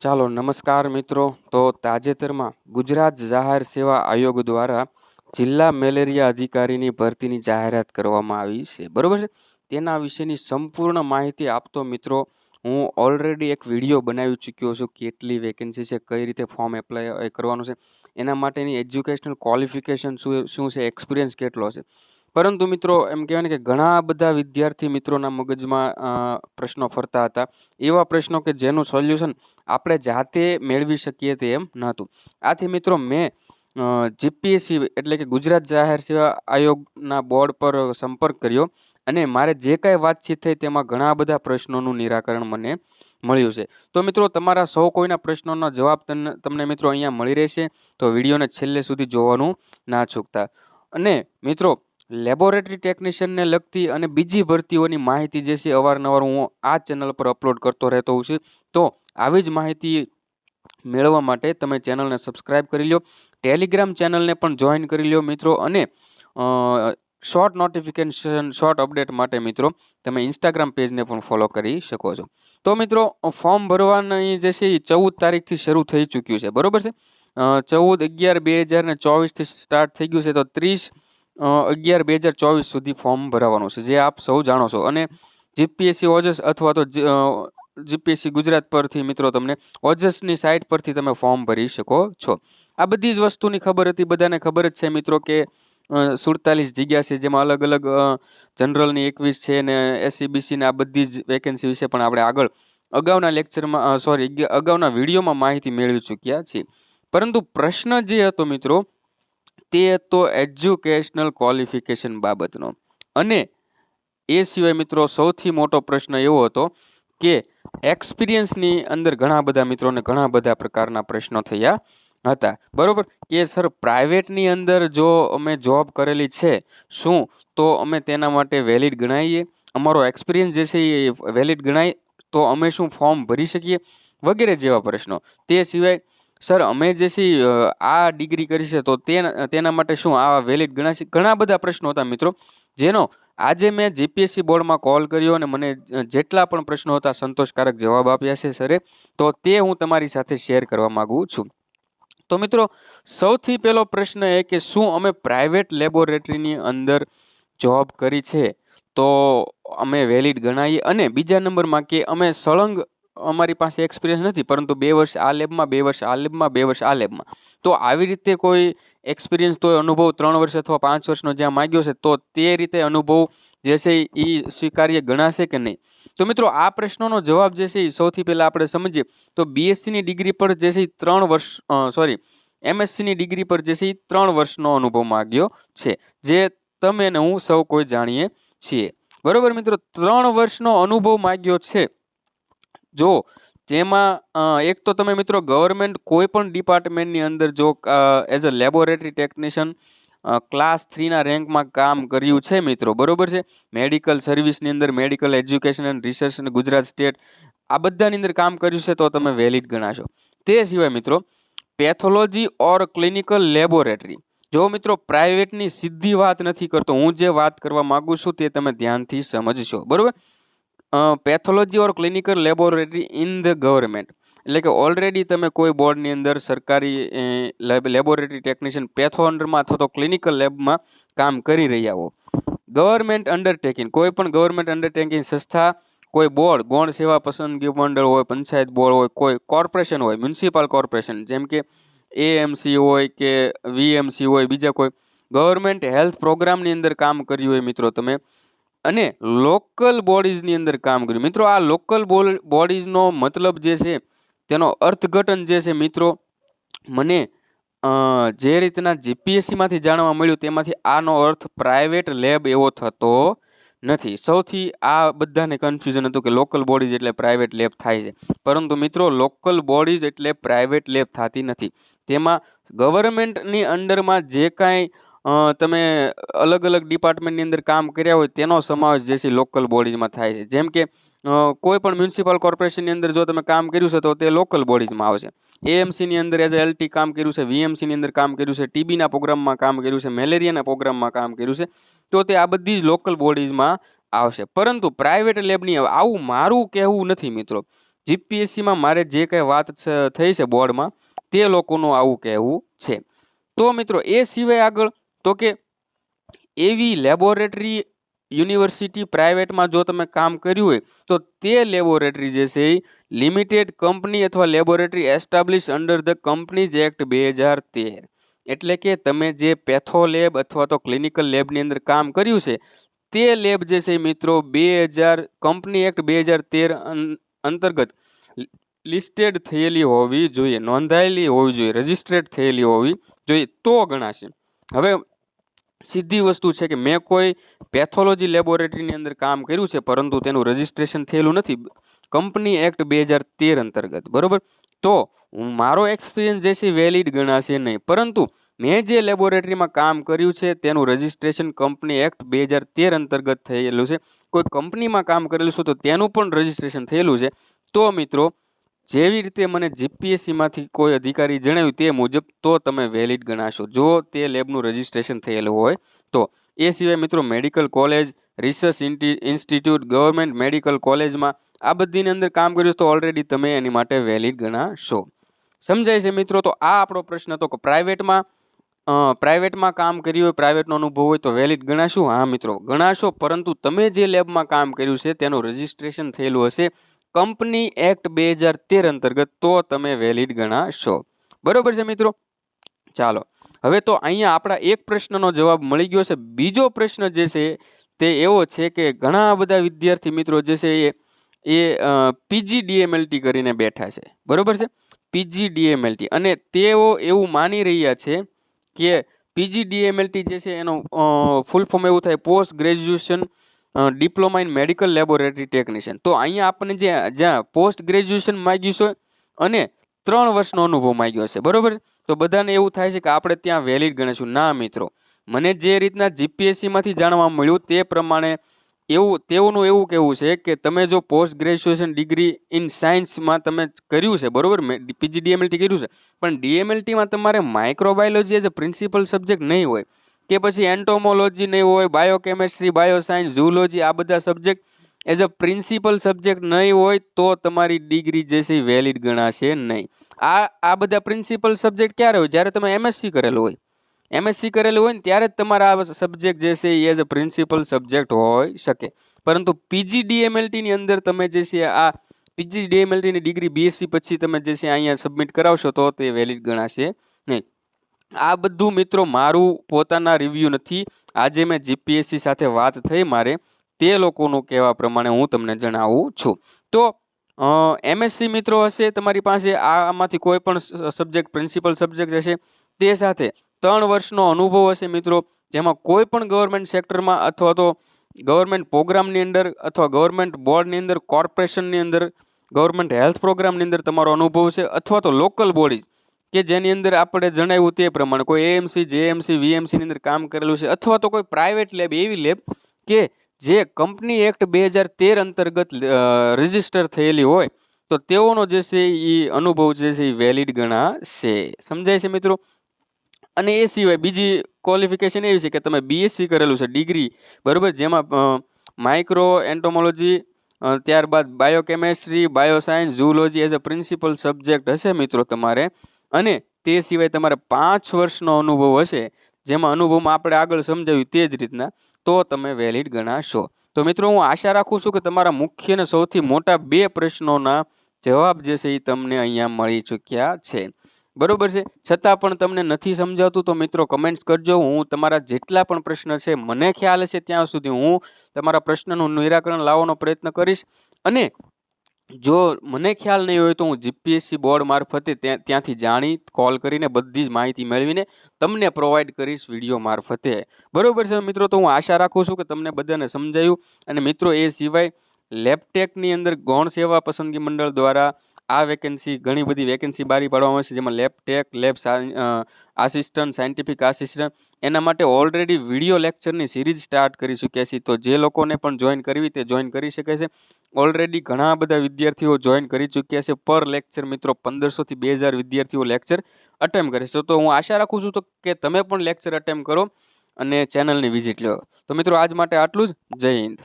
ચાલો નમસ્કાર મિત્રો. તો તાજેતરમાં ગુજરાત જાહેર સેવા આયોગ દ્વારા જિલ્લા મેલેરિયા અધિકારીની ભરતીની જાહેરાત કરવામાં આવી છે, બરોબર છે. તેના વિશેની સંપૂર્ણ માહિતી આપતો મિત્રો હું ઓલરેડી એક વિડીયો બનાવી ચૂક્યો છું. કેટલી વેકેન્સી છે, કઈ રીતે ફોર્મ એપ્લાય કરવાનું છે, એના માટેની એજ્યુકેશનલ ક્વોલિફિકેશન શું છે, એક્સપિરિયન્સ કેટલો છે. પરંતુ મિત્રો એમ કહેવાય ને કે ઘણા બધા વિદ્યાર્થી મિત્રોના મગજમાં પ્રશ્નો ફરતા હતા, એવા પ્રશ્નો કે જેનું સોલ્યુશન આપણે જાતે મેળવી શકીએ તેમ નહોતું. આથી મિત્રો મેં જીપીએસસી એટલે કે ગુજરાત જાહેર સેવા આયોગના બોર્ડ પર સંપર્ક કર્યો અને મારે જે કાંઈ વાતચીત થઈ તેમાં ઘણા બધા પ્રશ્નોનું નિરાકરણ મને મળ્યું છે. તો મિત્રો તમારા સૌ કોઈના પ્રશ્નોનો જવાબ તમને મિત્રો અહીંયા મળી રહેશે, તો વિડીયોને છેલ્લે સુધી જોવાનું ના ચૂકતા. અને મિત્રો લેબોરેટરી ટેકનિશિયનને લગતી અને બીજી ભરતીઓની માહિતી જે છે અવારનવાર હું આ ચેનલ પર અપલોડ કરતો રહેતો હોઉં છું. તો આવી જ માહિતી મેળવવા માટે તમે ચેનલને સબસ્ક્રાઇબ કરી લો, ટેલિગ્રામ ચેનલને પણ જોઈન કરી લો મિત્રો, અને શોર્ટ નોટિફિકેશન શોર્ટ અપડેટ માટે મિત્રો તમે ઇન્સ્ટાગ્રામ પેજને પણ ફોલો કરી શકો છો. તો મિત્રો ફોર્મ ભરવાની જે છે એ 14 તારીખથી શરૂ થઈ ચૂક્યું છે, બરોબર છે. 14/11/2024 સ્ટાર્ટ થઈ ગયું છે, તો 30/11/2024 સુધી ફોર્મ ભરાવાનું છે, જે આપ સૌ જાણો છો. અને જીપીએસસી ઓજસ અથવા તો જીપીએસસી ગુજરાત પરથી મિત્રો તમને ઓજસની સાઇટ પરથી તમે ફોર્મ ભરી શકો છો. આ બધી જ વસ્તુની ખબર હતી, બધાને ખબર જ છે મિત્રો કે 47 જગ્યા છે, જેમાં અલગ અલગ જનરલની 21 છે ને એસસીબીસીને આ બધી જ વેકેન્સી વિશે પણ આપણે અગાઉના લેક્ચરમાં અગાઉના વિડીયોમાં માહિતી મેળવી ચૂક્યા છીએ. પરંતુ પ્રશ્ન જે હતો મિત્રો તે હતો એજ્યુકેશનલ ક્વોલિફિકેશન બાબતનો. અને એ સિવાય મિત્રો સૌથી મોટો પ્રશ્ન એવો હતો કે એક્સપિરિયન્સની અંદર ઘણા બધા મિત્રોને ઘણા બધા પ્રકારના પ્રશ્નો થયા હતા, બરોબર. કે સર પ્રાઇવેટની અંદર જો અમે જોબ કરેલી છે, શું તો અમે તેના માટે વેલિડ ગણાઈએ? અમારો એક્સપિરિયન્સ જે છે એ વેલિડ ગણાય તો અમે શું ફોર્મ ભરી શકીએ? વગેરે જેવા પ્રશ્નો. તે સિવાય સર અમે જે છે આ ડિગ્રી કરી છે તો તેના માટે શું આ વેલિડ ગણાશે? ઘણા બધા પ્રશ્નો હતા મિત્રો, જેનો આજે મેં જીપીએસસી બોર્ડમાં કોલ કર્યો અને મને જેટલા પણ પ્રશ્નો હતા સંતોષકારક જવાબ આપ્યા છે સરે, તો તે હું તમારી સાથે શેર કરવા માંગુ છું. તો મિત્રો સૌથી પહેલો પ્રશ્ન એ કે શું અમે પ્રાઇવેટ લેબોરેટરીની અંદર જોબ કરી છે તો અમે વેલિડ ગણાઈએ? અને બીજા નંબરમાં કે અમે સળંગ અમારી પાસે એક્સપિરિયન્સ નથી, પરંતુ 2 વર્ષ આ લેબમાં, 2 વર્ષ આ લેબમાં, 2 વર્ષ આ લેબમાં, તો આવી રીતે કોઈ એક્સપિરિયન્સ તો અનુભવ 3 વર્ષ અથવા 5 વર્ષનો જ્યાં માંગ્યો છે તો તે રીતે અનુભવ જે છે એ સ્વીકાર્ય ગણાશે કે નહીં? તો મિત્રો આ પ્રશ્નોનો જવાબ જે છે એ સૌથી પહેલા આપણે સમજીએ તો બીએસસીની ડિગ્રી પર જે છે 3 વર્ષ એમએસસીની ડિગ્રી પર જે છે એ 3 વર્ષનો અનુભવ માંગ્યો છે, જે તમે ને હું સૌ કોઈ જાણીએ છીએ, બરોબર મિત્રો. 3 વર્ષનો અનુભવ માંગ્યો છે. જો જેમાં એક તો તમે મિત્રો ગવર્મેન્ટ કોઈ પણ ડિપાર્ટમેન્ટની અંદર જો as a laboratory technician class 3ના રેન્કમાં કામ કર્યું છે મિત્રો, બરોબર છે. મેડિકલ સર્વિસની અંદર, મેડિકલ એજ્યુકેશન એન્ડ રિસર્ચ અને ગુજરાત સ્ટેટ આ બધાની અંદર કામ કર્યું છે તો તમે વેલિડ ગણાશો. તે સિવાય મિત્રો પેથોલોજી ઓર ક્લિનિકલ લેબોરેટરી, જો મિત્રો પ્રાઇવેટની સીધી વાત નથી કરતો, હું જે વાત કરવા માંગુ છું તે તમે ધ્યાનથી સમજશો, બરોબર. Pathology or clinical laboratory in the government, એટલે કે ઓલરેડી તમે કોઈ બોર્ડની અંદર સરકારી લેબોરેટરી ટેકનિશિયન પેથો અંડરમાં અથવા તો ક્લિનિકલ લેબમાં કામ કરી રહ્યા હો. ગવર્મેન્ટ અંડરટેકિંગ, કોઈ પણ ગવર્મેન્ટ અંડરટેકિંગ સંસ્થા, કોઈ બોર્ડ, ગૌણ સેવા પસંદગી મંડળ હોય, પંચાયત બોર્ડ હોય, કોઈ કોર્પોરેશન હોય, મ્યુનિસિપલ કોર્પોરેશન જેમ કે એએમસી હોય કે વીએમસી હોય, બીજા કોઈ ગવર્મેન્ટ હેલ્થ પ્રોગ્રામની અંદર કામ કર્યું હોય મિત્રો તમે, અને લોકલ બોડીઝની અંદર કામ કર્યું. મિત્રો આ લોકલ બોડીઝનો મતલબ જે છે તેનો અર્થઘટન જે છે મિત્રો મને જે રીતના જીપીએસસીમાંથી જાણવા મળ્યું તેમાંથી આનો અર્થ પ્રાઇવેટ લેબ એવો થતો નથી. સૌથી આ બધાને કન્ફ્યુઝન હતું કે લોકલ બોડીઝ એટલે પ્રાઇવેટ લેબ થાય છે, પરંતુ મિત્રો લોકલ બોડીઝ એટલે પ્રાઇવેટ લેબ થતી નથી. તેમાં ગવર્મેન્ટની અંડરમાં જે કાંઈ તમે અલગ અલગ ડિપાર્ટમેન્ટની અંદર કામ કર્યા હોય તેનો સમાવેશ જે છે લોકલ બોડીઝમાં થાય છે. જેમ કે કોઈ પણ મ્યુનિસિપલ કોર્પોરેશનની અંદર જો તમે કામ કર્યું છે તો તે લોકલ બોડીઝમાં આવશે. એએમસીની અંદર એઝ એલટી કામ કર્યું છે, વીએમસીની અંદર કામ કર્યું છે, ટીબીના પ્રોગ્રામમાં કામ કર્યું છે, મેલેરિયાના પ્રોગ્રામમાં કામ કર્યું છે, તો તે આ બધી જ લોકલ બોડીઝમાં આવશે. પરંતુ પ્રાઇવેટ લેબની આવું મારું કહેવું નથી મિત્રો. જીપીએસસીમાં મારે જે કંઈ વાત થઈ છે બોર્ડમાં તે લોકોનું આવું કહેવું છે. તો મિત્રો એ સિવાય આગળ તો કે એવી લેબોરેટરી યુનિવર્સિટી પ્રાઇવેટમાં જો તમે કામ કર્યું હોય તો તે લેબોરેટરી જે છે એ લિમિટેડ કંપની અથવા laboratory establish under the companies act 2013, એટલે કે તમે જે પેથો લેબ અથવા તો ક્લિનિકલ લેબની અંદર કામ કર્યું છે તે લેબ જે છે મિત્રો 2000 કંપની એક્ટ 2013 અંતર્ગત લિસ્ટેડ થયેલી હોવી જોઈએ, નોંધાયેલી હોવી જોઈએ, રજિસ્ટ્રેડ થયેલી હોવી જોઈએ તો ગણાશે. હવે સીધી વસ્તુ છે કે મેં કોઈ પેથોલોજી લેબોરેટરીની અંદર કામ કર્યું છે પરંતુ તેનું રજિસ્ટ્રેશન થયેલું નથી કંપની એક્ટ 2013 અંતર્ગત, બરોબર, તો મારો એક્સપિરિયન્સ જે છે વેલિડ ગણાશે નહીં. પરંતુ મેં જે લેબોરેટરીમાં કામ કર્યું છે તેનું રજિસ્ટ્રેશન કંપની એક્ટ 2013 અંતર્ગત થયેલું છે, કોઈ કંપનીમાં કામ કરેલું છે તો તેનું પણ રજિસ્ટ્રેશન થયેલું છે, તો મિત્રો જેવી રીતે મને જીપીએસસીમાંથી કોઈ અધિકારી જણાવ્યું તે મુજબ તો તમે વેલિડ ગણાશો જો તે લેબનું રજિસ્ટ્રેશન થયેલું હોય તો. એ સિવાય મિત્રો medical college, research institute, government medical કોલેજમાં આ બધીની અંદર કામ કર્યું તો ઓલરેડી તમે એની માટે વેલિડ ગણાશો. સમજાય છે મિત્રો? તો આ આપણો પ્રશ્ન હતો કે પ્રાઇવેટમાં કામ કર્યું હોય, પ્રાઇવેટનો અનુભવ હોય તો વેલિડ ગણાશું? હા મિત્રો ગણાશો, પરંતુ તમે જે લેબમાં કામ કર્યું છે તેનું રજિસ્ટ્રેશન થયેલું હશે કંપની એક્ટ 2013 અંતર્ગત તો તમે વેલિડ ગણાશો. બરોબર છે મિત્રો? ચાલો, હવે તો અહીંયા આપણા એક પ્રશ્નનો જવાબ મળી ગયો છે. બીજો પ્રશ્ન જે છે તે એવો છે કે ઘણા બધા વિદ્યાર્થી મિત્રો જે છે એ PGDMLT કરીને બેઠા છે, બરોબર છે, PGDMLT, અને તેઓ એવું માની રહ્યા છે કે PGDMLT જે છે એનો ફૂલ ફોર્મ એવું થાય post graduation diploma in medical laboratory technician. તો અહીંયા આપણને જ્યાં પોસ્ટ ગ્રેજ્યુએશન માંગ્યું છે અને 3 વર્ષનો અનુભવ માંગ્યો છે, બરોબર, તો બધાને એવું થાય છે કે આપણે ત્યાં વેલિડ ગણીશું. ના મિત્રો, મને જે રીતના જીપીએસસીમાંથી જાણવા મળ્યું તે પ્રમાણે તેઓનું એવું કહેવું છે કે તમે જો પોસ્ટ ગ્રેજ્યુએશન ડિગ્રી ઇન સાયન્સમાં તમે કર્યું છે, બરોબર, PGDMLT કર્યું છે, પણ DMLTમાં તમારે microbiology as a principal subject નહીં હોય કે પછી એન્ટોમોલોજી નહીં હોય, બાયોકેમિસ્ટ્રી, બાયોસાયન્સ, ઝૂલોજી આ બધા subject as a principal subject નહીં હોય તો તમારી ડિગ્રી જે છે વેલિડ ગણાશે નહીં. આ બધા પ્રિન્સિપલ સબ્જેક્ટ ક્યારે હોય? જ્યારે તમે MSc કરેલું હોય. MSc કરેલું હોય ને ત્યારે જ તમારા આ સબ્જેક્ટ જે છે એ એઝ અ પ્રિન્સિપલ સબ્જેક્ટ હોઈ શકે. પરંતુ PGDMLT ની અંદર તમે જે છે આ PGDMLT ની ડિગ્રી BSc પછી તમે જે છે અહીંયા સબમિટ કરાવશો તો તે વેલિડ ગણાશે નહીં. આ બધું મિત્રો મારું પોતાના રિવ્યૂ નથી, આજે મેં જીપીએસસી સાથે વાત થઈ મારે તે લોકોનું કહેવા પ્રમાણે હું તમને જણાવું છું. તો MSc મિત્રો હશે તમારી પાસે, આમાંથી કોઈ પણ સબ્જેક્ટ પ્રિન્સિપલ સબ્જેક્ટ હશે, તે સાથે 3 વર્ષનો અનુભવ હશે મિત્રો, જેમાં કોઈ પણ ગવર્મેન્ટ સેક્ટરમાં અથવા તો ગવર્મેન્ટ પ્રોગ્રામની અંદર અથવા ગવર્મેન્ટ બોર્ડની અંદર, કોર્પોરેશનની અંદર, ગવર્મેન્ટ હેલ્થ પ્રોગ્રામની અંદર તમારો અનુભવ છે, અથવા તો લોકલ બોડી કે જેની અંદર આપણે જણાવ્યું તે પ્રમાણે કોઈ AMC, JMC, VMC ની અંદર કામ કરેલું છે, અથવા તો કોઈ પ્રાઇવેટ લેબ, એવી લેબ કે જે કંપની એક્ટ 2013 અંતર્ગત રજિસ્ટર થયેલી હોય તો તેઓનો જે છે એ અનુભવ જે છે એ વેલિડ ગણાશે. સમજાય છે મિત્રો? અને એ સિવાય બીજી ક્વોલિફિકેશન એવી છે કે તમે BSc કરેલું છે ડિગ્રી, બરોબર, જેમાં માઇક્રો એન્ટોમોલોજી, ત્યારબાદ biochemistry, bioscience, zoology as a principal subject હશે મિત્રો તમારે, અને તે સિવાય તમારે 5 વર્ષનો અનુભવ હશે, જેમાં અનુભવમાં આપણે આગળ સમજાવ્યું તે જ રીતના, તો તમે વેલિડ ગણાશો. તો મિત્રો હું આશા રાખું છું કે તમારા મુખ્ય અને સૌથી મોટા 2 પ્રશ્નોના જવાબ જે છે એ તમને અહીંયા મળી ચૂક્યા છે, બરોબર છે. છતાં પણ તમને નથી સમજાતું તો મિત્રો કમેન્ટ્સ કરજો. હું તમારા જેટલા પણ પ્રશ્ન છે મને ખ્યાલ હશે ત્યાં સુધી હું તમારા પ્રશ્નનું નિરાકરણ લાવવાનો પ્રયત્ન કરીશ, અને જો મને ખ્યાલ નહીં હોય તો હું જીપીએસસી બોર્ડ મારફતે ત્યાંથી જાણી કોલ કરીને બધી જ માહિતી મેળવીને તમને પ્રોવાઈડ કરીશ વિડીયો મારફતે, બરોબર છે મિત્રો? તો હું આશા રાખું છું કે તમને બધાને સમજાયું. અને મિત્રો એ સિવાય લેબટેકની અંદર ગૌણ સેવા પસંદગી મંડળ દ્વારા આ વેકેન્સી, ઘણી બધી વેકેન્સી બારી પાડવામાં આવશે, જેમાં Labtech, lab assistant, scientific assistant, એના માટે ઓલરેડી વિડીયો લેક્ચરની સિરીઝ સ્ટાર્ટ કરી ચૂક્યા છીએ. તો જે લોકોને પણ જોઈન કરવી તે જોઈન કરી શકે છે. ઓલરેડી ઘણા બધા વિદ્યાર્થીઓ જોઈન કરી ચૂક્યા છે. પર લેક્ચર મિત્રો 1500 થી 2000 વિદ્યાર્થીઓ લેક્ચર અટેમ્પ કરે છે. તો હું આશા રાખું છું કે તમે પણ લેક્ચર અટેમ્પ કરો અને ચેનલની વિઝિટ લો. તો મિત્રો આજ માટે આટલું જ. જય હિન્દ.